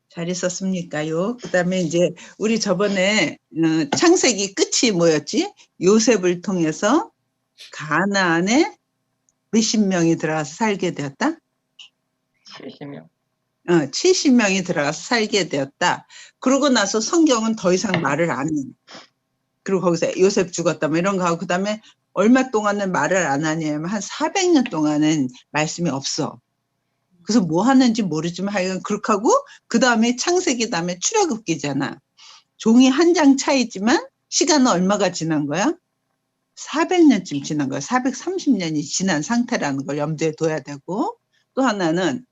잘 있었습니까요? 그 다음에 이제 우리 저번에 창세기 끝이 뭐였지? 요셉을 통해서 가나안에 몇십 명이 들어가서 살게 되었다? 70명. 70명이 들어가서 살게 되었다. 그러고 나서 성경은 더 이상 말을 안 해. 그리고 거기서 요셉 죽었다 뭐 이런 거 하고 그다음에 얼마 동안은 말을 안 하냐면 한 400년 동안은 말씀이 없어. 그래서 뭐 하는지 모르지만 하여간 그렇게 하고 그다음에 창세기 다음에 출애굽기잖아. 종이 한 장 차이지만 시간은 얼마가 지난 거야? 400년쯤 지난 거야. 430년이 지난 상태라는 걸 염두에 둬야 되고 또 하나는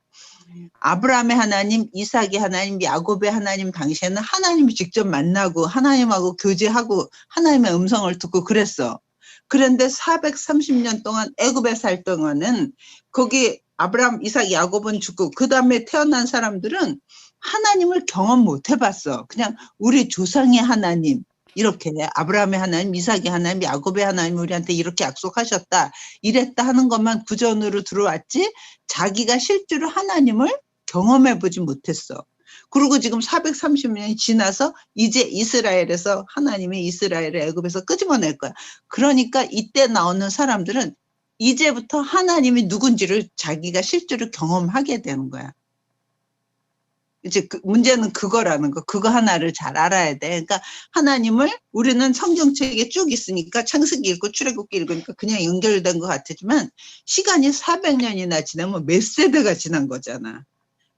아브라함의 하나님, 이삭의 하나님, 야곱의 하나님 당시에는 하나님이 직접 만나고 하나님하고 교제하고 하나님의 음성을 듣고 그랬어. 그런데 430년 동안 애굽에 살 동안은 거기 아브라함, 이삭, 야곱은 죽고 그 다음에 태어난 사람들은 하나님을 경험 못 해봤어. 그냥 우리 조상의 하나님 이렇게 아브라함의 하나님, 이삭의 하나님, 야곱의 하나님 우리한테 이렇게 약속하셨다. 이랬다 하는 것만 구전으로 들어왔지 자기가 실제로 하나님을 경험해보지 못했어. 그리고 지금 430년이 지나서 이제 이스라엘에서 하나님이 이스라엘을 애굽에서 끄집어낼 거야. 그러니까 이때 나오는 사람들은 이제부터 하나님이 누군지를 자기가 실제로 경험하게 되는 거야. 이제 문제는 그거라는 거. 그거 하나를 잘 알아야 돼. 그러니까 하나님을 우리는 성경책에 쭉 있으니까 창세기 읽고 출애굽기 읽으니까 그냥 연결된 것 같지만 시간이 400년이나 지나면 몇 세대가 지난 거잖아.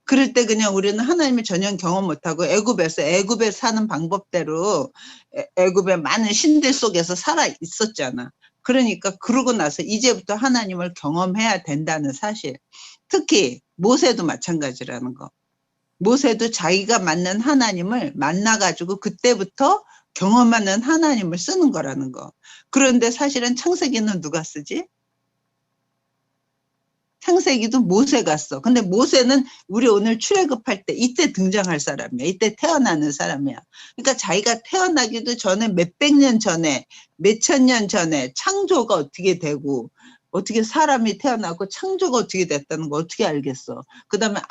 그럴 때 그냥 우리는 하나님을 전혀 경험 못하고 애굽에 사는 방법대로 애굽의 많은 신들 속에서 살아 있었잖아. 그러니까 그러고 나서 이제부터 하나님을 경험해야 된다는 사실. 특히 모세도 마찬가지라는 거. 모세도 자기가 만난 하나님을 만나가지고 그때부터 경험하는 하나님을 쓰는 거라는 거. 그런데 사실은 창세기는 누가 쓰지? 창세기도 모세가 써. 근데 모세는 우리 오늘 출애굽할 때 이때 등장할 사람이야. 이때 태어나는 사람이야. 그러니까 자기가 태어나기도 전에 몇백 년 전에 몇천 년 전에 창조가 어떻게 되고 어떻게 사람이 태어나고 창조가 어떻게 됐다는 거 어떻게 알겠어. 그다음에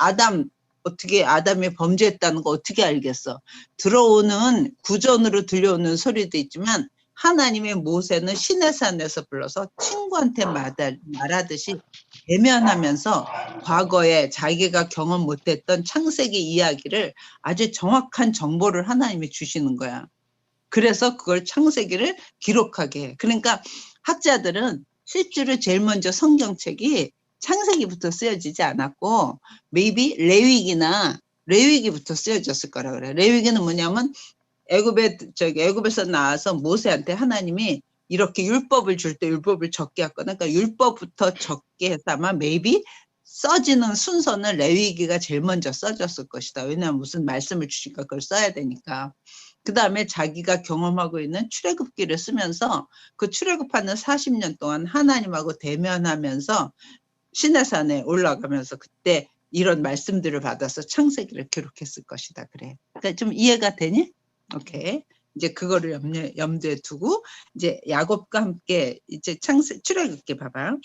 어떻게 아담이 범죄했다는 거 어떻게 알겠어. 들어오는 구전으로 들려오는 소리도 있지만 하나님의 모세는 시내산에서 불러서 친구한테 말하듯이 대면하면서 과거에 자기가 경험 못했던 창세기 이야기를 아주 정확한 정보를 하나님이 주시는 거야. 그래서 그걸 창세기를 기록하게 해. 그러니까 학자들은 실제로 제일 먼저 성경책이 창세기부터 쓰여지지 않았고 maybe 레위기부터 쓰여졌을 거라 그래. 레위기는 뭐냐면 애굽에서 나와서 모세한테 하나님이 이렇게 율법을 줄 때 율법을 적게 했거든. 그러니까 율법부터 적게 해서 아마 maybe 써지는 순서는 레위기가 제일 먼저 써졌을 것이다. 왜냐하면 무슨 말씀을 주시니까 그걸 써야 되니까. 그 다음에 자기가 경험하고 있는 출애굽기를 쓰면서 그 출애굽하는 40년 동안 하나님하고 대면하면서 시내산에 올라가면서 그때 이런 말씀들을 받아서 창세기를 기록했을 것이다. 그래. 그러니까 좀 이해가 되니? 오케이. 이제 그거를 염두에 두고 이제 야곱과 함께 이제 출애굽기 봐봐.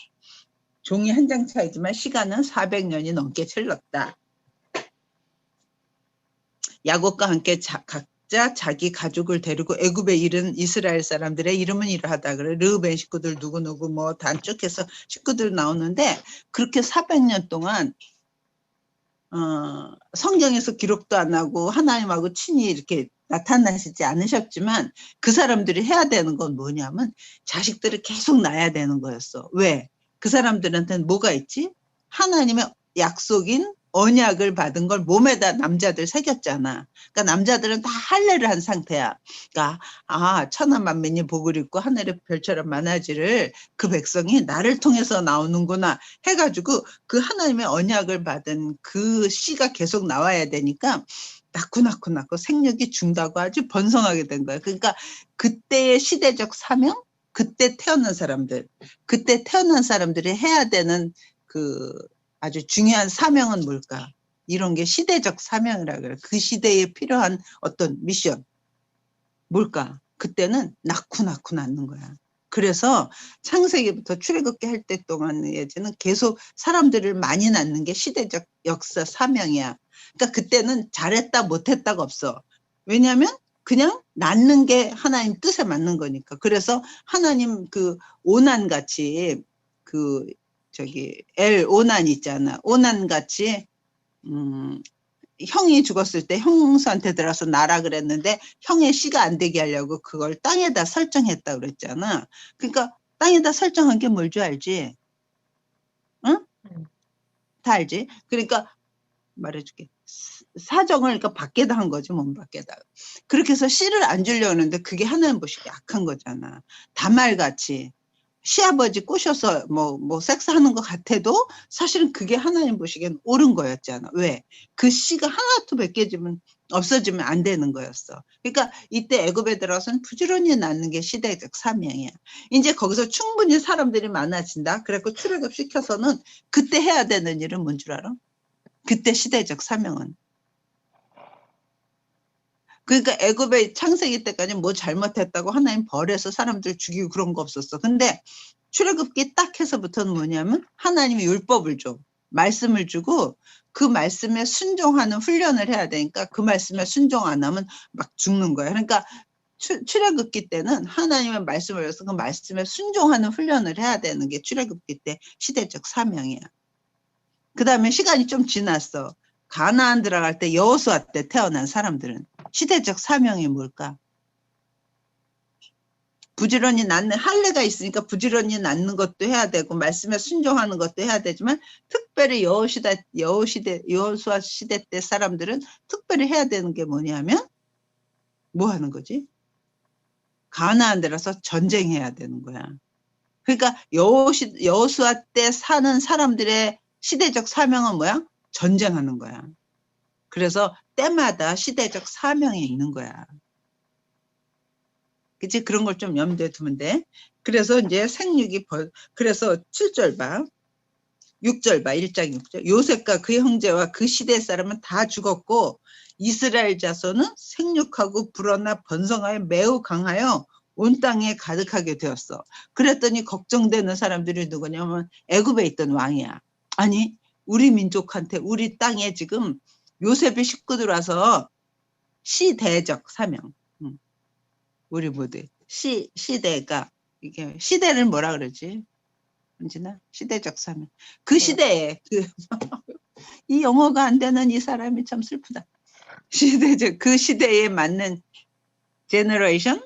종이 한 장 차이지만 시간은 400년이 넘게 흘렀다. 야곱과 함께 각자 자기 가족을 데리고 애굽에 이른 이스라엘 사람들의 이름은 이러하다 그래. 르우벤 식구들 누구누구 뭐 단축해서 식구들 나오는데 그렇게 400년 동안 성경에서 기록도 안 하고 하나님하고 친히 이렇게 나타나시지 않으셨지만 그 사람들이 해야 되는 건 뭐냐면 자식들을 계속 낳아야 되는 거였어. 왜? 그 사람들한테는 뭐가 있지? 하나님의 약속인 언약을 받은 걸 몸에다 남자들 새겼잖아. 그러니까 남자들은 다 할례를 한 상태야. 그러니까 천하만민이 복을 입고 하늘의 별처럼 많아지를 그 백성이 나를 통해서 나오는구나 해가지고 그 하나님의 언약을 받은 그 씨가 계속 나와야 되니까 낳고 생육이 중다고 아주 번성하게 된 거야. 그러니까 그때의 시대적 사명, 그때 태어난 사람들이 해야 되는 그 아주 중요한 사명은 뭘까? 이런 게 시대적 사명이라 그래. 그 시대에 필요한 어떤 미션. 뭘까? 그때는 낳고 낳는 거야. 그래서 창세기부터 출애굽기 할 때 동안에는 계속 사람들을 많이 낳는 게 시대적 역사 사명이야. 그러니까 그때는 잘했다 못했다가 없어. 왜냐하면 그냥 낳는 게 하나님 뜻에 맞는 거니까. 그래서 하나님 그 오난같이 그 저기 오난 있잖아. 오난같이 형이 죽었을 때 형수한테 들어서 나라 그랬는데 형의 씨가 안 되게 하려고 그걸 땅에다 설정했다 그랬잖아. 그러니까 땅에다 설정한 게 뭘 줄 알지? 응? 다 알지? 그러니까 말해줄게. 사정을 그러니까 밖에다 한 거지, 몸 밖에다. 그렇게 해서 씨를 안 주려고 하는데 그게 하나님 보시기에 악한 거잖아. 다말같이 시아버지 꼬셔서 뭐 섹스하는 것 같아도 사실은 그게 하나님 보시기엔 옳은 거였잖아. 왜? 그 씨가 하나도 벗겨지면 없어지면 안 되는 거였어. 그러니까 이때 애굽에 들어서는 부지런히 낳는 게 시대적 사명이야. 이제 거기서 충분히 사람들이 많아진다. 그래갖고 출애굽 시켜서는 그때 해야 되는 일은 뭔 줄 알아? 그때 시대적 사명은. 그러니까 애굽의 창세기 때까지 뭐 잘못했다고 하나님 벌해서 사람들 죽이고 그런 거 없었어. 근데 출애굽기 딱 해서부터는 뭐냐면 하나님이 율법을 줘. 말씀을 주고 그 말씀에 순종하는 훈련을 해야 되니까 그 말씀에 순종 안 하면 막 죽는 거야. 그러니까 출애굽기 때는 하나님의 말씀을 해서 그 말씀에 순종하는 훈련을 해야 되는 게 출애굽기 때 시대적 사명이야. 그 다음에 시간이 좀 지났어. 가나안 들어갈 때 여호수아 때 태어난 사람들은 시대적 사명이 뭘까? 부지런히 낳는 할례가 있으니까 부지런히 낳는 것도 해야 되고 말씀에 순종하는 것도 해야 되지만 특별히 여호수아 시대 때 사람들은 특별히 해야 되는 게 뭐냐면 뭐 하는 거지? 가나안 들어서 전쟁해야 되는 거야. 그러니까 여호수아 때 사는 사람들의 시대적 사명은 뭐야? 전쟁하는 거야. 그래서 때마다 시대적 사명이 있는 거야. 그치? 그런 걸 좀 염두에 두면 돼. 그래서 이제 생육이 그래서 7절 봐. 6절 봐. 1장 6절. 요셉과 그 형제와 그 시대 사람은 다 죽었고 이스라엘 자손은 생육하고 불어나 번성하여 매우 강하여 온 땅에 가득하게 되었어. 그랬더니 걱정되는 사람들이 누구냐면 애굽에 있던 왕이야. 아니 우리 민족한테 우리 땅에 지금 요셉의 식구들 와서 시대적 사명. 우리 모두 시대가 이게 시대를 뭐라 그러지? 은진아 시대적 사명. 그 시대에 이 영어가 안 되는 이 사람이 참 슬프다. 시대적 그 시대에 맞는 제너레이션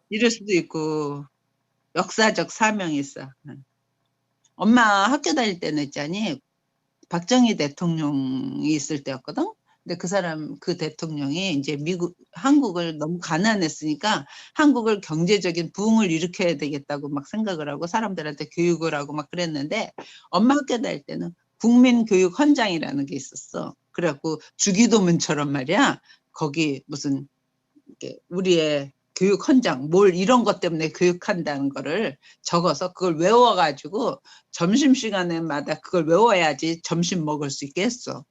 이럴 수도 있고 역사적 사명이 있어. 엄마 학교 다닐 때는 있잖니 박정희 대통령이 있을 때였거든. 근데 그 사람 그 대통령이 이제 한국을 너무 가난했으니까 한국을 경제적인 부흥을 일으켜야 되겠다고 막 생각을 하고 사람들한테 교육을 하고 막 그랬는데 엄마 학교 다닐 때는 국민교육헌장이라는 게 있었어. 그래갖고 주기도문처럼 말이야. 거기 무슨 우리의 교육헌장 뭘 이런 것 때문에 교육한다는 거를 적어서 그걸 외워가지고 점심시간에마다 그걸 외워야지 점심 먹을 수 있게 했어.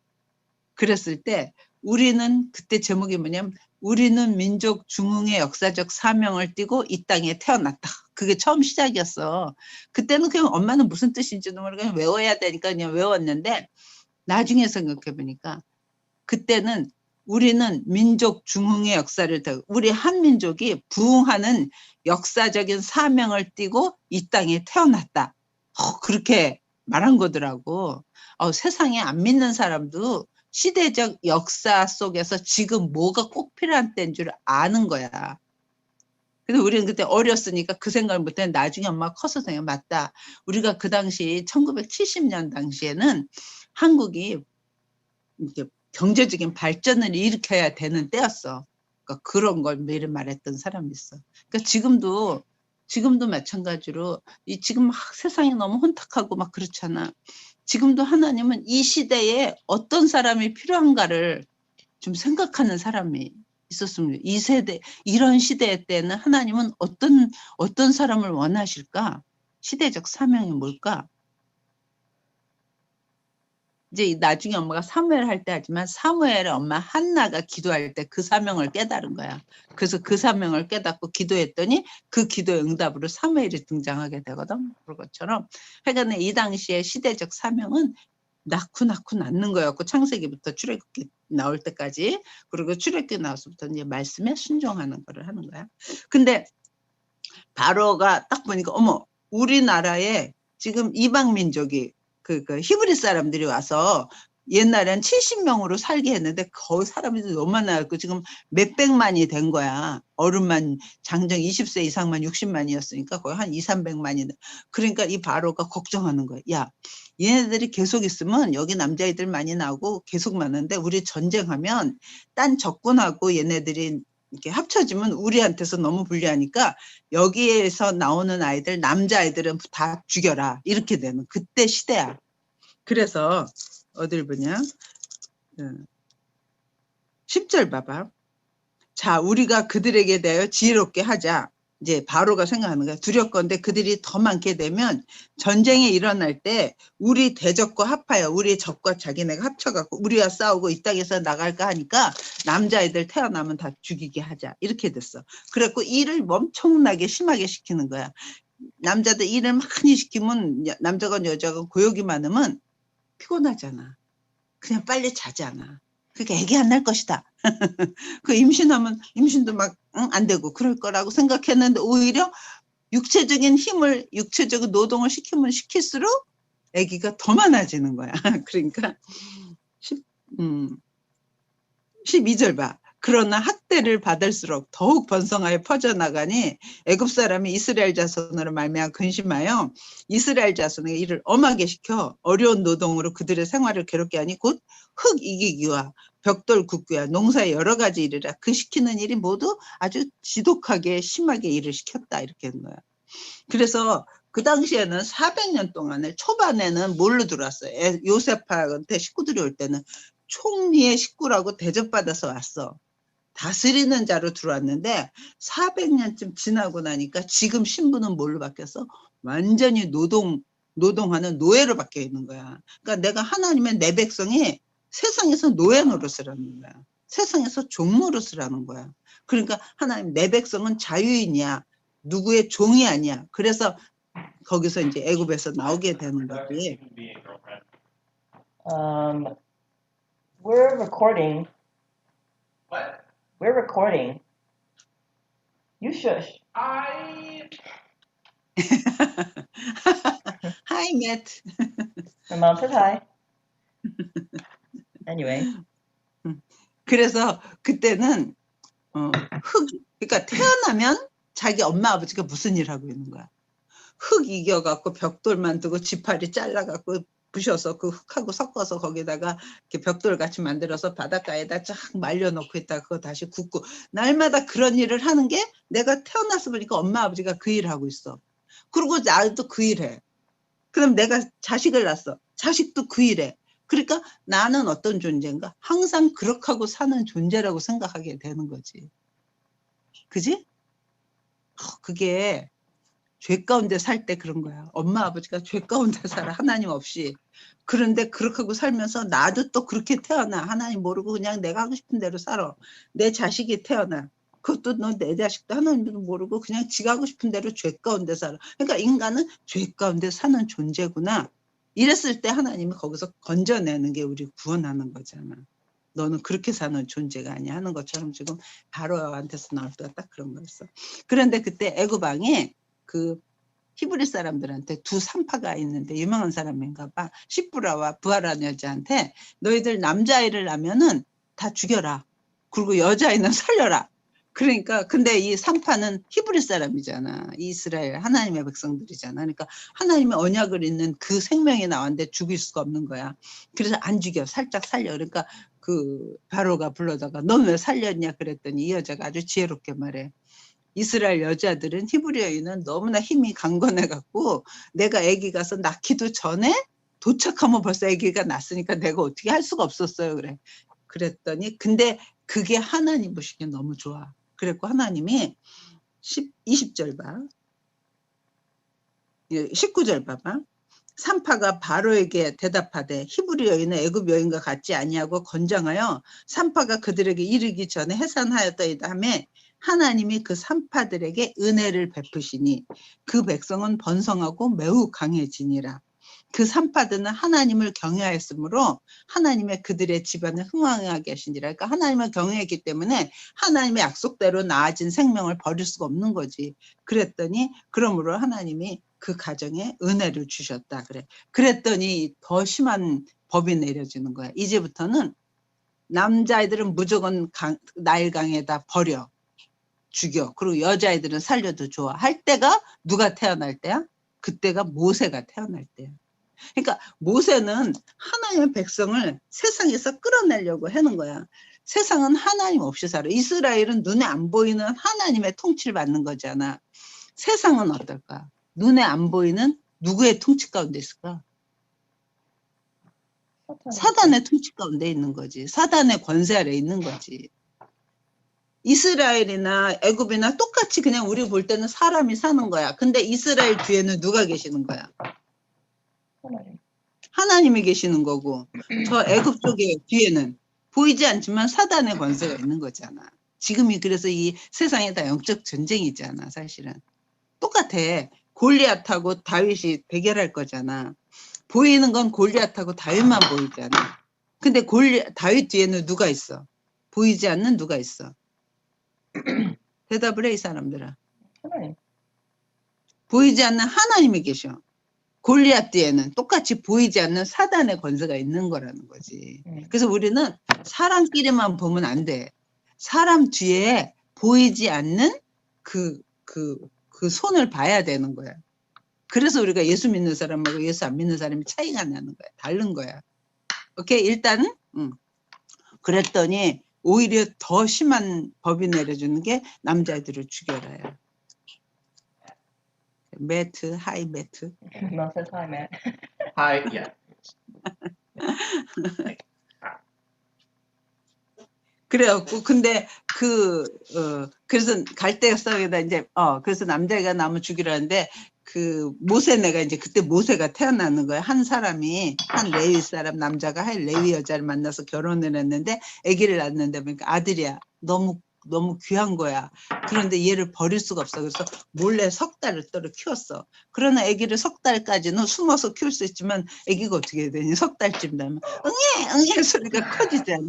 그랬을 때 우리는 그때 제목이 뭐냐면 우리는 민족 중흥의 역사적 사명을 띠고 이 땅에 태어났다. 그게 처음 시작이었어. 그때는 그냥 엄마는 무슨 뜻인지도 모르고 그냥 외워야 되니까 그냥 외웠는데 나중에 생각해보니까 그때는 우리는 민족 중흥의 역사를 우리 한민족이 부흥하는 역사적인 사명을 띠고 이 땅에 태어났다. 그렇게 말한 거더라고. 세상에 안 믿는 사람도 시대적 역사 속에서 지금 뭐가 꼭 필요한 때인 줄 아는 거야. 근데 우리는 그때 어렸으니까 그 생각을 못했는데 나중에 엄마가 커서 생각 맞다. 우리가 그 당시 1970년 당시에는 한국이 이렇게 경제적인 발전을 일으켜야 되는 때였어. 그러니까 그런 걸 매일 말했던 사람이 있어. 그러니까 지금도 마찬가지로 지금 막 세상이 너무 혼탁하고 막 그렇잖아. 지금도 하나님은 이 시대에 어떤 사람이 필요한가를 좀 생각하는 사람이 있었습니다. 이 세대 이런 시대 때는 하나님은 어떤 사람을 원하실까? 시대적 사명이 뭘까? 이제 나중에 엄마가 사무엘 할 때 하지만 사무엘의 엄마 한나가 기도할 때 그 사명을 깨달은 거야. 그래서 그 사명을 깨닫고 기도했더니 그 기도의 응답으로 사무엘이 등장하게 되거든. 그런 것처럼 하여간 이 당시의 시대적 사명은 낳고 낳는 거였고 창세기부터 출애굽기 나올 때까지 그리고 출애굽기 나와서부터 이제 말씀에 순종하는 거를 하는 거야. 근데 바로가 딱 보니까 어머 우리나라에 지금 이방 민족이 그 히브리 사람들이 와서 옛날엔 70명으로 살게 했는데 거의 사람이 너무 많아갖고 지금 몇백만이 된 거야. 어른만 장정 20세 이상만 60만이었으니까 거의 한 2, 300만이. 그러니까 이 바로가 걱정하는 거야. 야, 얘네들이 계속 있으면 여기 남자애들 많이 나오고 계속 많은데 우리 전쟁하면 딴 적군하고 얘네들이 이렇게 합쳐지면 우리한테서 너무 불리하니까 여기에서 나오는 아이들 남자아이들은 다 죽여라 이렇게 되는 그때 시대야. 그래서 어딜 보냐 10절 봐봐. 자 우리가 그들에게 대하여 지혜롭게 하자. 이제 바로가 생각하는 거야. 두렵건대 그들이 더 많게 되면 전쟁이 일어날 때 우리 대적과 합하여 우리 적과 자기네가 합쳐갖고 우리와 싸우고 이 땅에서 나갈까 하니까 남자애들 태어나면 다 죽이게 하자 이렇게 됐어. 그래갖고 일을 엄청나게 심하게 시키는 거야. 남자들 일을 많이 시키면 남자건 여자건 고역이 많으면 피곤하잖아. 그냥 빨리 자잖아. 그러니까 애기 안 날 것이다. 그 임신하면 임신도 막 안 되고 그럴 거라고 생각했는데 오히려 육체적인 힘을 육체적인 노동을 시키면 시킬수록 아기가 더 많아지는 거야. 그러니까 12절 봐. 그러나 학대를 받을수록 더욱 번성하여 퍼져나가니 애굽 사람이 이스라엘 자손으로 말미암아 근심하여 이스라엘 자손에게 이를 엄하게 시켜 어려운 노동으로 그들의 생활을 괴롭게 하니 곧 흙 이기기와 벽돌 굽기와 농사의 여러 가지 일이라 그 시키는 일이 모두 아주 지독하게 심하게 일을 시켰다 이렇게 하는 거야. 그래서 그 당시에는 400년 동안에 초반에는 뭘로 들어왔어요? 요셉한테 식구들이 올 때는 총리의 식구라고 대접받아서 왔어. 다스리는 자로 들어왔는데 400년쯤 지나고 나니까 지금 신분은 뭘로 바뀌었어? 완전히 노동하는 노예로 바뀌어 있는 거야. 그러니까 내가 하나님의 내 백성이 세상에서 노예 노릇을 하는 거야. 세상에서 종 노릇을 하는 거야. 그러니까 하나님 내 백성은 자유인이야. 누구의 종이 아니야. 그래서 거기서 이제 애굽에서 나오게 되는 거지. We're recording. What? We're recording. You shush. I Hi, Matt. My mom said hi. Anyway. 그래서 그때는 그러니까 태어나면 자기 엄마 아버지가 무슨 일 하고 있는 거야. 흙 이겨갖고 벽돌 만들고 지파리 잘라갖고 부셔서 그 흙하고 섞어서 거기다가 이렇게 벽돌 같이 만들어서 바닷가에다 쫙 말려놓고 있다가 그거 다시 굽고 날마다 그런 일을 하는 게 내가 태어나서 보니까 엄마 아버지가 그 일을 하고 있어. 그리고 나도 그 일해. 그럼 내가 자식을 낳았어. 자식도 그 일해. 그러니까 나는 어떤 존재인가? 항상 그렇게 하고 사는 존재라고 생각하게 되는 거지. 그지? 그게 죄 가운데 살 때 그런 거야. 엄마 아버지가 죄 가운데 살아. 하나님 없이. 그런데 그렇게 하고 살면서 나도 또 그렇게 태어나. 하나님 모르고 그냥 내가 하고 싶은 대로 살아. 내 자식이 태어나. 그것도 너 내 자식도 하나님도 모르고 그냥 지가 하고 싶은 대로 죄 가운데 살아. 그러니까 인간은 죄 가운데 사는 존재구나. 이랬을 때 하나님이 거기서 건져내는 게 우리 구원하는 거잖아. 너는 그렇게 사는 존재가 아니야 하는 것처럼 지금 바로한테서 나올 때가 딱 그런 거였어. 그런데 그때 애굽 왕이 그 히브리 사람들한테 두 산파가 있는데 유명한 사람인가 봐. 시브라와 부하라는 여자한테 너희들 남자아이를 낳으면은 다 죽여라. 그리고 여자아이는 살려라. 그러니까 근데 이 산파는 히브리 사람이잖아. 이스라엘 하나님의 백성들이잖아. 그러니까 하나님의 언약을 잇는 그 생명이 나왔는데 죽일 수가 없는 거야. 그래서 안 죽여. 살짝 살려. 그러니까 그 바로가 불러다가 넌 왜 살렸냐 그랬더니 이 여자가 아주 지혜롭게 말해. 이스라엘 여자들은 히브리 여인은 너무나 힘이 강건해갖고 내가 아기 가서 낳기도 전에 도착하면 벌써 아기가 났으니까 내가 어떻게 할 수가 없었어요. 그래. 그랬더니 근데 그게 하나님 보시기에 너무 좋아. 그랬고 하나님이 20절 봐. 19절 봐봐. 산파가 바로에게 대답하되 히브리 여인은 애굽 여인과 같지 아니하고 건장하여 산파가 그들에게 이르기 전에 해산하였더이다 하매 하나님이 그 산파들에게 은혜를 베푸시니 그 백성은 번성하고 매우 강해지니라. 그 산파들은 하나님을 경외하였으므로 하나님의 그들의 집안을 흥왕하게 하시니라. 그러니까 하나님을 경외했기 때문에 하나님의 약속대로 나아진 생명을 버릴 수가 없는 거지. 그랬더니 그러므로 하나님이 그 가정에 은혜를 주셨다. 그래. 그랬더니 더 심한 법이 내려지는 거야. 이제부터는 남자아이들은 무조건 나일강에다 버려. 죽여. 그리고 여자아이들은 살려도 좋아. 할 때가 누가 태어날 때야? 그때가 모세가 태어날 때야. 그러니까 모세는 하나님의 백성을 세상에서 끌어내려고 하는 거야. 세상은 하나님 없이 살아. 이스라엘은 눈에 안 보이는 하나님의 통치를 받는 거잖아. 세상은 어떨까? 눈에 안 보이는 누구의 통치 가운데 있을까? 사단의 통치 가운데 있는 거지. 사단의 권세 아래 있는 거지. 이스라엘이나 애굽이나 똑같이 그냥 우리 볼 때는 사람이 사는 거야. 근데 이스라엘 뒤에는 누가 계시는 거야? 하나님이 계시는 거고, 저 애굽 쪽에 뒤에는 보이지 않지만 사단의 권세가 있는 거잖아. 지금이 그래서 이 세상에 다 영적 전쟁이잖아, 사실은. 똑같아. 골리앗하고 다윗이 대결할 거잖아. 보이는 건 골리앗하고 다윗만 보이잖아. 근데 다윗 뒤에는 누가 있어? 보이지 않는 누가 있어? 대답을 해, 이 사람들아. 하나님. 보이지 않는 하나님이 계셔. 골리앗 뒤에는 똑같이 보이지 않는 사단의 권세가 있는 거라는 거지. 그래서 우리는 사람끼리만 보면 안 돼. 사람 뒤에 보이지 않는 그 손을 봐야 되는 거야. 그래서 우리가 예수 믿는 사람하고 예수 안 믿는 사람이 차이가 나는 거야. 다른 거야. 오케이? 일단은 그랬더니 오히려 더 심한 법이 내려주는 게 남자애들을 죽여라야. 매트, 하이 매트. Mom says hi, Matt. Hi, yeah. 그래갖고 근데 그래서 갈대성에다 이제 그래서 남자애가 나무 죽이라는데 그 모세네가 이제 그때 모세가 태어나는 거야. 한 사람이 한 레위 사람 남자가 한 레위 여자를 만나서 결혼을 했는데 아기를 낳는데 그러니까 아들이야. 너무 귀한 거야. 그런데 얘를 버릴 수가 없어. 그래서 몰래 석 달을 떨어 키웠어. 그러나 아기를 석 달까지는 숨어서 키울 수 있지만 아기가 어떻게 되니? 석 달쯤 되면 응애 소리가 커지잖아.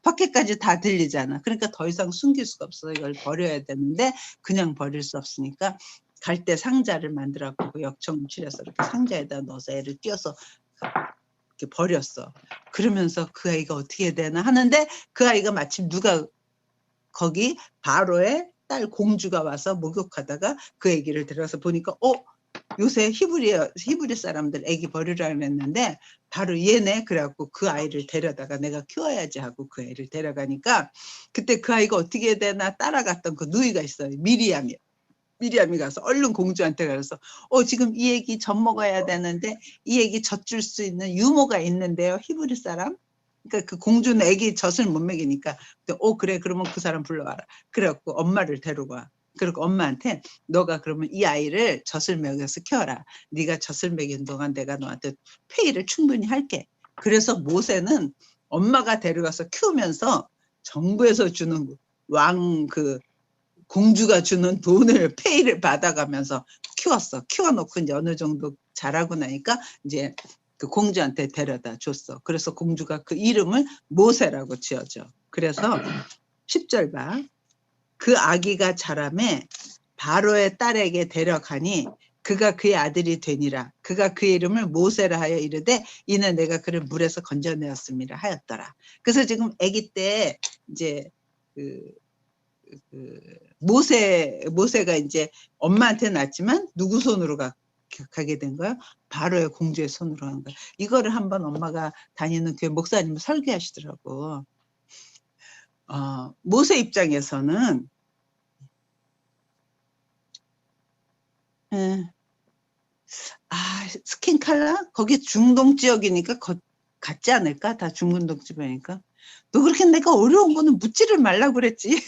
밖에까지 다 들리잖아. 그러니까 더 이상 숨길 수가 없어. 이걸 버려야 되는데 그냥 버릴 수 없으니까 갈대 상자를 만들었고 그 역청을 추려서 이렇게 상자에다 넣어서 애를 띄어서 이렇게 버렸어. 그러면서 그 아이가 어떻게 되나 하는데 그 아이가 마침 누가 거기 바로의 딸 공주가 와서 목욕하다가 그 아기를 들어서 보니까 요새 히브리 사람들 아기 버리라고 했는데 바로 얘네. 그래갖고 그 아이를 데려다가 내가 키워야지 하고 그 애를 데려가니까 그때 그 아이가 어떻게 되나 따라갔던 그 누이가 있어요. 미리암이 가서 얼른 공주한테 가서 지금 이 애기 젖 먹어야 되는데 이 애기 젖 줄 수 있는 유모가 있는데요. 히브리 사람. 그러니까 그 공주는 애기 젖을 못 먹이니까 그래 그러면 그 사람 불러와라. 그래갖고 엄마를 데려와. 그리고 엄마한테 너가 그러면 이 아이를 젖을 먹여서 키워라. 네가 젖을 먹이는 동안 내가 너한테 페이를 충분히 할게. 그래서 모세는 엄마가 데려가서 키우면서 정부에서 주는 공주가 주는 돈을 페이를 받아가면서 키웠어. 키워놓고 이제 어느 정도 자라고 나니까 이제 그 공주한테 데려다 줬어. 그래서 공주가 그 이름을 모세라고 지어줘. 그래서 10절 봐. 그 아기가 자라매 바로의 딸에게 데려가니 그가 그의 아들이 되니라. 그가 그 이름을 모세라 하여 이르되 이는 내가 그를 물에서 건져내었음이라 하였더라. 그래서 지금 아기 때 이제 모세가 이제 엄마한테 낳았지만 누구 손으로 가게 된 거야? 바로의 공주의 손으로 간 거야. 이거를 한번 엄마가 다니는 교회 목사님이 설교하시더라고. 모세 입장에서는 스킨 칼라? 거기 중동 지역이니까 같지 않을까? 다 중동 지역이니까. 너 그렇게 내가 어려운 거는 묻지를 말라고 그랬지.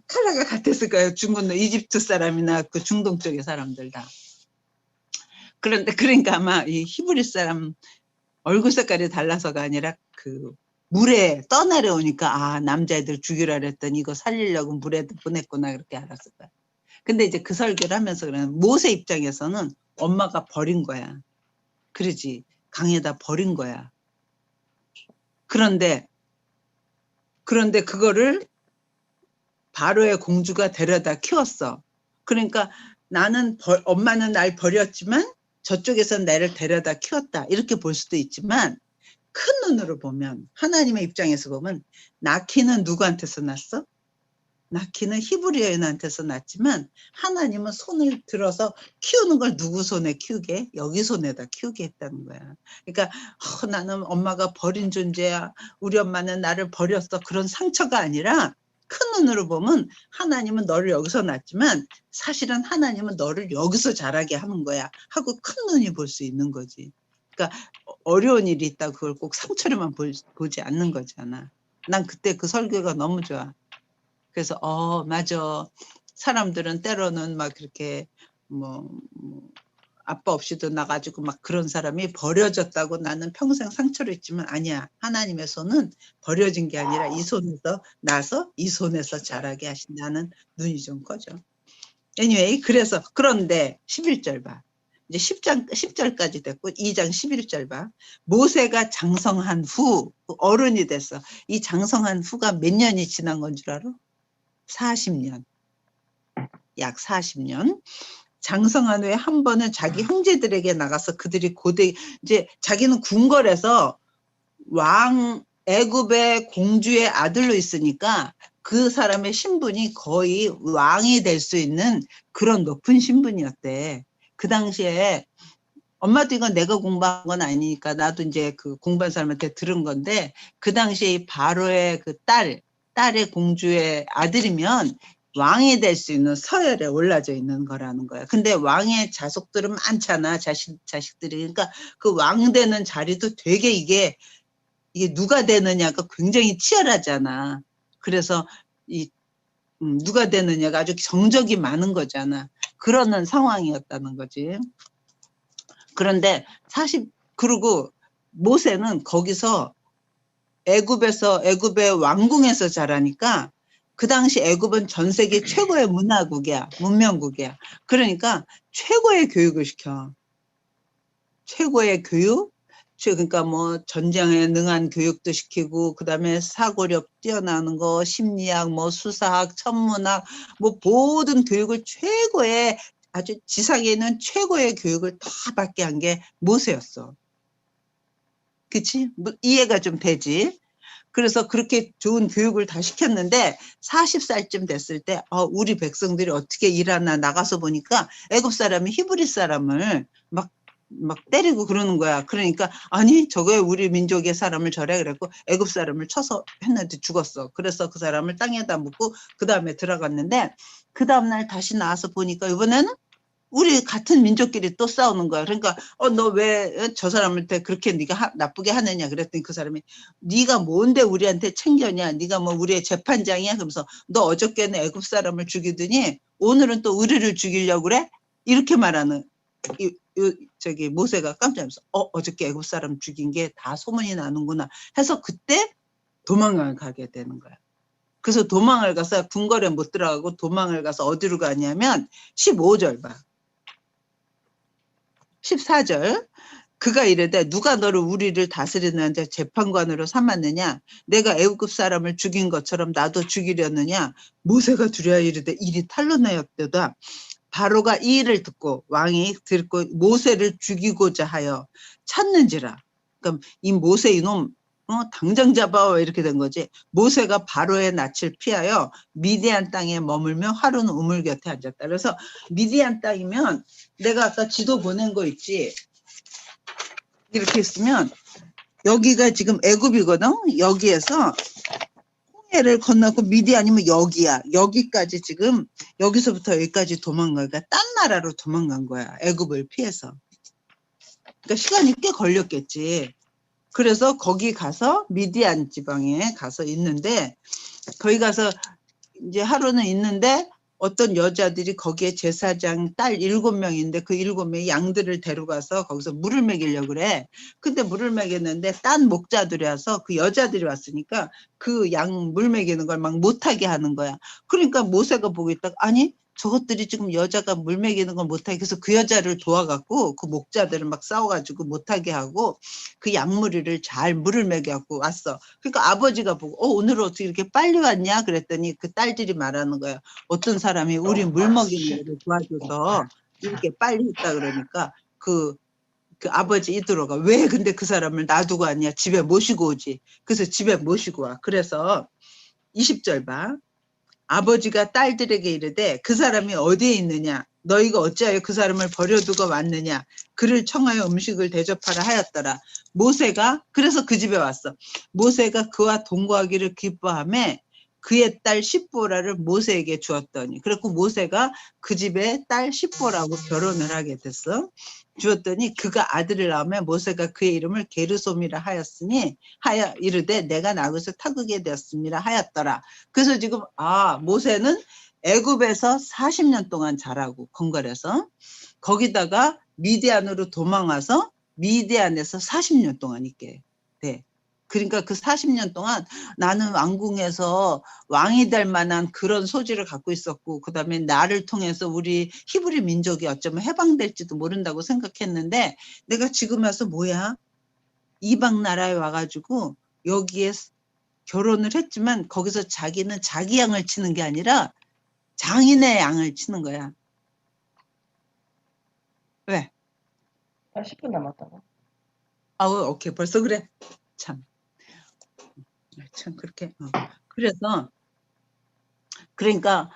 칼라가 같았을 거예요. 중동, 이집트 사람이나 그 중동 쪽의 사람들 다. 그런데 그러니까 아마 이 히브리 사람 얼굴 색깔이 달라서가 아니라 그 물에 떠내려오니까 아 남자애들 죽이라 그랬더니 이거 살리려고 물에 보냈구나 그렇게 알았을 거야. 근데 이제 그 설교를 하면서 그러는 모세 입장에서는 엄마가 버린 거야. 그러지 강에다 버린 거야. 그런데 그거를 바로의 공주가 데려다 키웠어. 그러니까 나는 엄마는 날 버렸지만 저쪽에서 나를 데려다 키웠다. 이렇게 볼 수도 있지만 큰 눈으로 보면 하나님의 입장에서 보면 나키는 누구한테서 났어? 나키는 히브리 여인한테서 났지만 하나님은 손을 들어서 키우는 걸 누구 손에 키우게? 여기 손에다 키우게 했다는 거야. 그러니까 나는 엄마가 버린 존재야. 우리 엄마는 나를 버렸어. 그런 상처가 아니라 큰 눈으로 보면 하나님은 너를 여기서 낳지만 사실은 하나님은 너를 여기서 자라게 하는 거야 하고 큰 눈이 볼 수 있는 거지. 그러니까 어려운 일이 있다고 그걸 꼭 상처로만 보지 않는 거잖아. 난 그때 그 설교가 너무 좋아. 그래서 맞아. 사람들은 때로는 막 그렇게 뭐 아빠 없이도 나가지고 막 그런 사람이 버려졌다고 나는 평생 상처를 했지만 아니야. 하나님의 손은 버려진 게 아니라 이 손에서 나서 이 손에서 자라게 하신다는 눈이 좀 커져. anyway, 그런데 11절 봐. 이제 10절까지 됐고 2장 11절 봐. 모세가 장성한 후 어른이 됐어. 이 장성한 후가 몇 년이 지난 건 줄 알아? 40년. 약 40년. 장성한 후에 한 번은 자기 형제들에게 나가서 그들이 이제 자기는 궁궐에서 애굽의 공주의 아들로 있으니까 그 사람의 신분이 거의 왕이 될 수 있는 그런 높은 신분이었대. 그 당시에 엄마도 이건 내가 공부한 건 아니니까 나도 이제 그 공부한 사람한테 들은 건데 그 당시에 바로의 그 딸의 공주의 아들이면 왕이 될 수 있는 서열에 올라져 있는 거라는 거야. 근데 왕의 자손들은 많잖아. 자식들이. 그러니까 그 왕 되는 자리도 되게 이게 누가 되느냐가 굉장히 치열하잖아. 그래서 누가 되느냐가 아주 정적이 많은 거잖아. 그러는 상황이었다는 거지. 그런데 그리고 모세는 거기서 애굽의 왕궁에서 자라니까 그 당시 애굽은 전 세계 최고의 문명국이야. 그러니까 최고의 교육을 시켜. 최고의 교육? 그러니까 뭐 전쟁에 능한 교육도 시키고 그다음에 사고력 뛰어나는 거, 심리학, 뭐 수사학, 천문학, 뭐 모든 교육을 최고의 아주 지상에 있는 최고의 교육을 다 받게 한 게 모세였어. 그치? 이해가 좀 되지? 그래서 그렇게 좋은 교육을 다 시켰는데 40살쯤 됐을 때 우리 백성들이 어떻게 일하나 나가서 보니까 애굽 사람이 히브리 사람을 막 때리고 그러는 거야. 그러니까 아니 저거에 우리 민족의 사람을 저래 그랬고 애굽 사람을 쳐서 했는데 죽었어. 그래서 그 사람을 땅에다 묻고 그 다음에 들어갔는데 그 다음날 다시 나와서 보니까 이번에는 우리 같은 민족끼리 또 싸우는 거야. 그러니까 너 왜 저 사람한테 그렇게 네가 나쁘게 하느냐 그랬더니 그 사람이 네가 뭔데 우리한테 챙겨냐. 네가 뭐 우리의 재판장이야. 그러면서 너 어저께는 애굽 사람을 죽이더니 오늘은 또 우리를 죽이려고 그래? 이렇게 말하는 저기 모세가 깜짝 놀라서 어저께 애굽 사람 죽인 게 다 소문이 나는구나 해서 그때 도망을 가게 되는 거야. 그래서 도망을 가서 궁궐에 못 들어가고 도망을 가서 어디로 가냐면 15절 봐. 14절 그가 이르되 누가 너를 우리를 다스리는 자 재판관으로 삼았느냐 내가 애굽 사람을 죽인 것처럼 나도 죽이려느냐 모세가 두려워 이르되 일이 탄로나였도다. 바로가 이 일을 듣고 왕이 듣고 모세를 죽이고자 하여 찾는지라. 그럼 이 모세 이놈 당장 잡아 이렇게 된 거지. 모세가 바로의 낯을 피하여 미디안 땅에 머물며 하루는 우물 곁에 앉았다. 그래서 미디안 땅이면 내가 아까 지도 보낸 거 있지. 이렇게 있으면 여기가 지금 애굽이거든. 여기에서 홍해를 건너고 미디안이면 여기야. 여기까지 지금 여기서부터 여기까지 도망가. 그러니까 딴 나라로 도망간 거야. 애굽을 피해서. 그러니까 시간이 꽤 걸렸겠지. 그래서 거기 가서 미디안 지방에 가서 있는데 거기 가서 이제 하루는 있는데 어떤 여자들이 거기에 제사장 딸 7명인데 그 7명이 양들을 데려가서 거기서 물을 먹이려고 그래. 근데 물을 먹였는데 딴 목자들이 와서 그 여자들이 왔으니까 그 양 물 먹이는 걸 막 못하게 하는 거야. 그러니까 모세가 보고 있다가 아니 저것들이 지금 여자가 물 먹이는 걸 못하게 해서 그 여자를 도와갖고 그 목자들을 막 싸워가지고 못하게 하고 그 양무리를 잘 물을 먹여갖고 왔어. 그러니까 아버지가 보고 오늘 어떻게 이렇게 빨리 왔냐 그랬더니 그 딸들이 말하는 거야. 어떤 사람이 우리 물 먹이는 거를 도와줘서 이렇게 빨리 했다 그러니까 그 아버지 이들어가 왜 근데 그 사람을 놔두고 왔냐 집에 모시고 오지. 그래서 집에 모시고 와. 그래서 20절 봐. 아버지가 딸들에게 이르되 그 사람이 어디에 있느냐 너희가 어찌하여 그 사람을 버려두고 왔느냐 그를 청하여 음식을 대접하라 하였더라. 모세가 그래서 그 집에 왔어. 모세가 그와 동거하기를 기뻐하며 그의 딸 십보라를 모세에게 주었더니 그래서 모세가 그 집에 딸 십보라고 결혼을 하게 됐어. 주었더니 그가 아들을 낳으면 모세가 그의 이름을 게르솜이라 하였으니 하여 이르되 내가 나그서 타국에 되었습니다 하였더라. 그래서 지금 모세는 애굽에서 40년 동안 자라고 건걸해서 거기다가 미디안으로 도망와서 미디안에서 40년 동안 있게 돼. 그러니까 그 40년 동안 나는 왕궁에서 왕이 될 만한 그런 소질을 갖고 있었고 그다음에 나를 통해서 우리 히브리 민족이 어쩌면 해방될지도 모른다고 생각했는데 내가 지금 와서 뭐야? 이방 나라에 와가지고 여기에 결혼을 했지만 거기서 자기는 자기 양을 치는 게 아니라 장인의 양을 치는 거야. 왜? 10분 남았다고. 오케이. 벌써 그래. 참 그렇게. 그래서 그러니까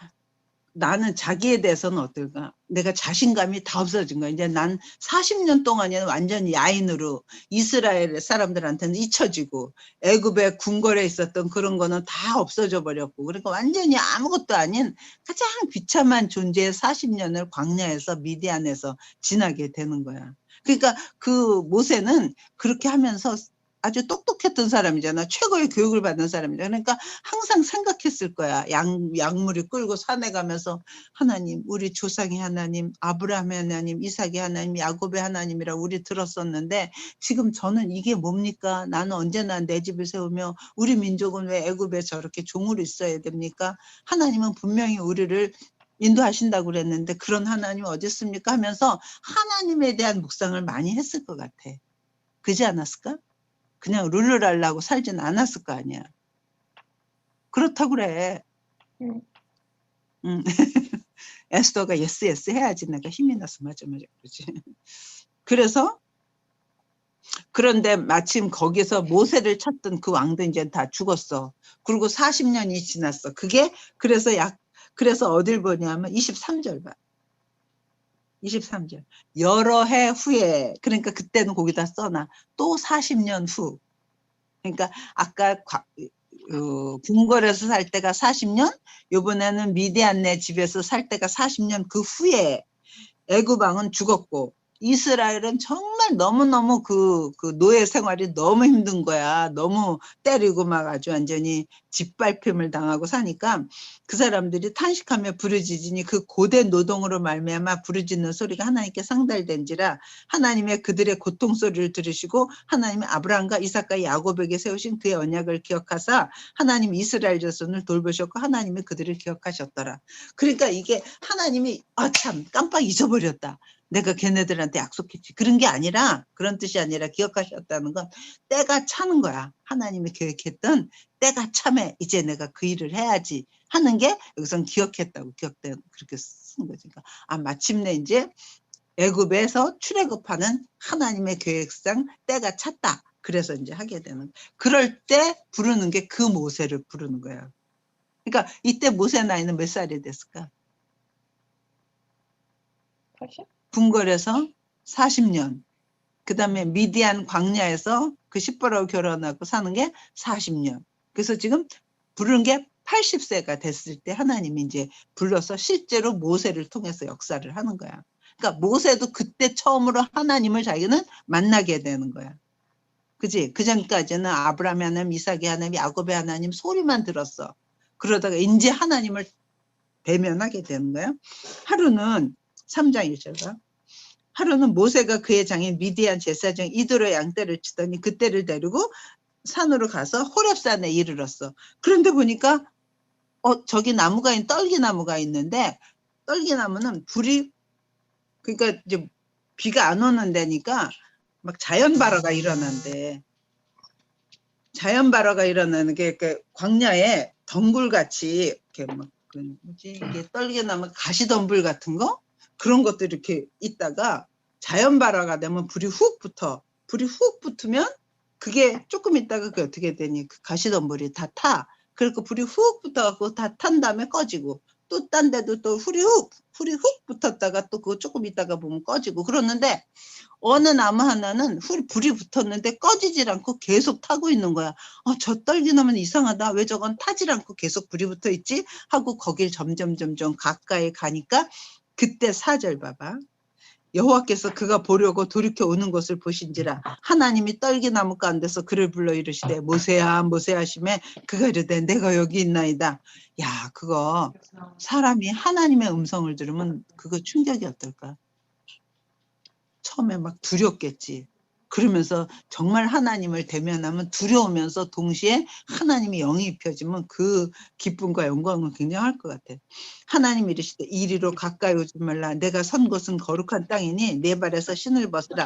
나는 자기에 대해서는 어떨까? 내가 자신감이 다 없어진 거야. 이제 난 40년 동안에는 완전히 야인으로 이스라엘 사람들한테는 잊혀지고 애굽에 궁궐에 있었던 그런 거는 다 없어져 버렸고 그러니까 완전히 아무것도 아닌 가장 비참한 존재의 40년을 광야에서 미디안에서 지나게 되는 거야. 그러니까 그 모세는 그렇게 하면서 아주 똑똑했던 사람이잖아. 최고의 교육을 받은 사람이잖아. 그러니까 항상 생각했을 거야. 양물이 끌고 산에 가면서 하나님, 우리 조상의 하나님, 아브라함의 하나님, 이삭의 하나님, 야곱의 하나님이라 우리 들었었는데 지금 저는 이게 뭡니까? 나는 언제나 내 집을 세우며 우리 민족은 왜 애굽에 저렇게 종으로 있어야 됩니까? 하나님은 분명히 우리를 인도하신다고 그랬는데 그런 하나님 어디 있습니까? 하면서 하나님에 대한 묵상을 많이 했을 것 같아. 그지 않았을까? 그냥 룰루랄라고 살진 않았을 거 아니야. 그렇다고 그래. 에스더가 예스 해야지 내가 힘이 나서 맞아 그러지. 그래서 그런데 마침 거기서 모세를 찾던 그 왕도 이제 다 죽었어. 그리고 40년이 지났어. 그게 그래서 어딜 보냐면 23절 봐. 23절. 여러 해 후에 그러니까 그때는 거기다 써놔. 또 40년 후. 그러니까 아까 궁궐에서 살 때가 40년, 이번에는 미디안네 집에서 살 때가 40년 그 후에 애굽 왕은 죽었고 이스라엘은 정말 너무너무 그 노예 생활이 너무 힘든 거야. 너무 때리고 막 아주 완전히 짓밟힘을 당하고 사니까 그 사람들이 탄식하며 부르짖으니 그 고된 노동으로 말미암아 부르짖는 소리가 하나님께 상달된지라 하나님의 그들의 고통 소리를 들으시고 하나님이 아브라함과 이삭과 야곱에게 세우신 그의 언약을 기억하사 하나님 이스라엘 자손을 돌보셨고 하나님이 그들을 기억하셨더라. 그러니까 이게 하나님이 참 깜빡 잊어버렸다. 내가 걔네들한테 약속했지. 그런 게 아니라 그런 뜻이 아니라 기억하셨다는 건 때가 차는 거야. 하나님이 계획했던 때가 참에 이제 내가 그 일을 해야지 하는 게 여기선 기억했다고 그렇게 쓴 거지. 그러니까 마침내 이제 애굽에서 출애굽하는 하나님의 계획상 때가 찼다. 그래서 이제 하게 되는. 그럴 때 부르는 게 그 모세를 부르는 거야. 그러니까 이때 모세 나이는 몇 살이 됐을까? 80? 궁궐에서 40년. 그 다음에 미디안 광야에서 그 십보라고 결혼하고 사는 게 40년. 그래서 지금 부르는 게 80세가 됐을 때 하나님이 이제 불러서 실제로 모세를 통해서 역사를 하는 거야. 그러니까 모세도 그때 처음으로 하나님을 자기는 만나게 되는 거야. 그지? 그 전까지는 아브라함의 하나님, 이삭의 하나님, 야곱의 하나님 소리만 들었어. 그러다가 이제 하나님을 대면하게 되는 거예요. 하루는 3장 1절과 하루는 모세가 그의 장인 미디안 제사장 이드로의 양떼를 치더니 그떼를 데리고 산으로 가서 호렙산에 이르렀어. 그런데 보니까 저기 나무가 떨기나무가 있는데 떨기나무는 불이 그러니까 이제 비가 안 오는 데니까 막 자연발화가 일어난대. 자연발화가 일어나는 게 광야에 덩굴같이 이렇게 막 뭐지 이게 떨기나무 가시덤불 같은 거 그런 것도 이렇게 있다가 자연발화가 되면 불이 훅 붙어. 불이 훅 붙으면 그게 조금 있다가 그게 어떻게 되니 그 가시덤불이 다 타. 그리고 불이 훅 붙어갖고 다 탄 다음에 꺼지고 또 딴 데도 또 불이 훅 붙었다가 또 그거 조금 있다가 보면 꺼지고 그러는데 어느 나무 하나는 불이 붙었는데 꺼지질 않고 계속 타고 있는 거야. 저 떨기나무는 이상하다. 왜 저건 타질 않고 계속 불이 붙어 있지? 하고 거길 점점 가까이 가니까 그때 4절 봐봐. 여호와께서 그가 보려고 돌이켜 오는 것을 보신지라 하나님이 떨기나무 가운데서 그를 불러 이르시되 모세야 모세야 하시매 그가 이르되 내가 여기 있나이다. 야 그거 사람이 하나님의 음성을 들으면 그거 충격이 어떨까? 처음에 막 두렵겠지. 그러면서 정말 하나님을 대면하면 두려우면서 동시에 하나님이 영이 입혀지면 그 기쁨과 영광은 굉장할 것 같아. 하나님 이르시되 이리로 가까이 오지 말라. 내가 선 곳은 거룩한 땅이니 내 발에서 신을 벗으라.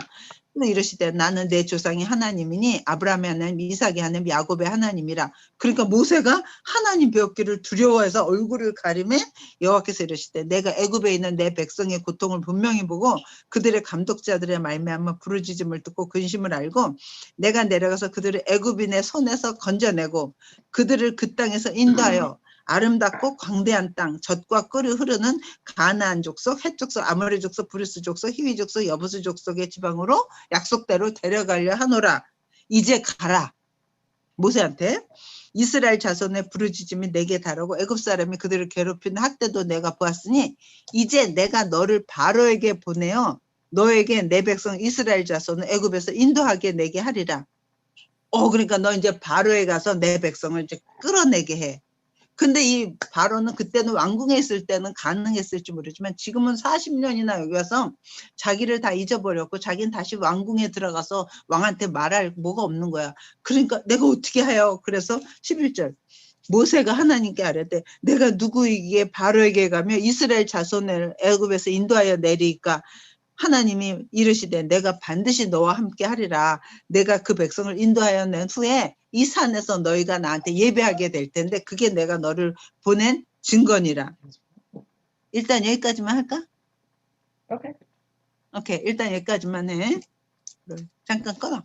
또 이르시되 나는 내 조상이 하나님이니 아브라함의 하나님, 이삭의 하나님, 야곱의 하나님이라. 그러니까 모세가 하나님 배웠기를 두려워해서 얼굴을 가리매 여호와께서 이르시되 내가 애굽에 있는 내 백성의 고통을 분명히 보고 그들의 감독자들의 말미암아 부르짖음을 듣고 근심을 알고 내가 내려가서 그들을 애굽인의 손에서 건져내고 그들을 그 땅에서 인도하여 아름답고 광대한 땅 젖과 꿀이 흐르는 가나안 족속, 헷 족속, 아모리 족속, 브리스 족속, 히위 족속, 여부스 족속의 지방으로 약속대로 데려가려 하노라. 이제 가라. 모세한테 이스라엘 자손의 부르짖음이 내게 다르고 애굽 사람이 그들을 괴롭히는 학대도 내가 보았으니 이제 내가 너를 바로에게 보내어 너에게 내 백성 이스라엘 자손을 애굽에서 인도하게 내게 하리라. 그러니까 너 이제 바로에 가서 내 백성을 이제 끌어내게 해. 근데 이 바로는 그때는 왕궁에 있을 때는 가능했을지 모르지만 지금은 40년이나 여기 와서 자기를 다 잊어버렸고 자기는 다시 왕궁에 들어가서 왕한테 말할 뭐가 없는 거야. 그러니까 내가 어떻게 해요? 그래서 11절 모세가 하나님께 아뢰되 내가 누구에게 바로에게 가며 이스라엘 자손을 애굽에서 인도하여 내리까 하나님이 이르시되 내가 반드시 너와 함께 하리라. 내가 그 백성을 인도하여 낸 후에 이 산에서 너희가 나한테 예배하게 될 텐데 그게 내가 너를 보낸 증거니라. 일단 여기까지만 할까? 오케이. 오케이. 일단 여기까지만 해. 잠깐 꺼놔.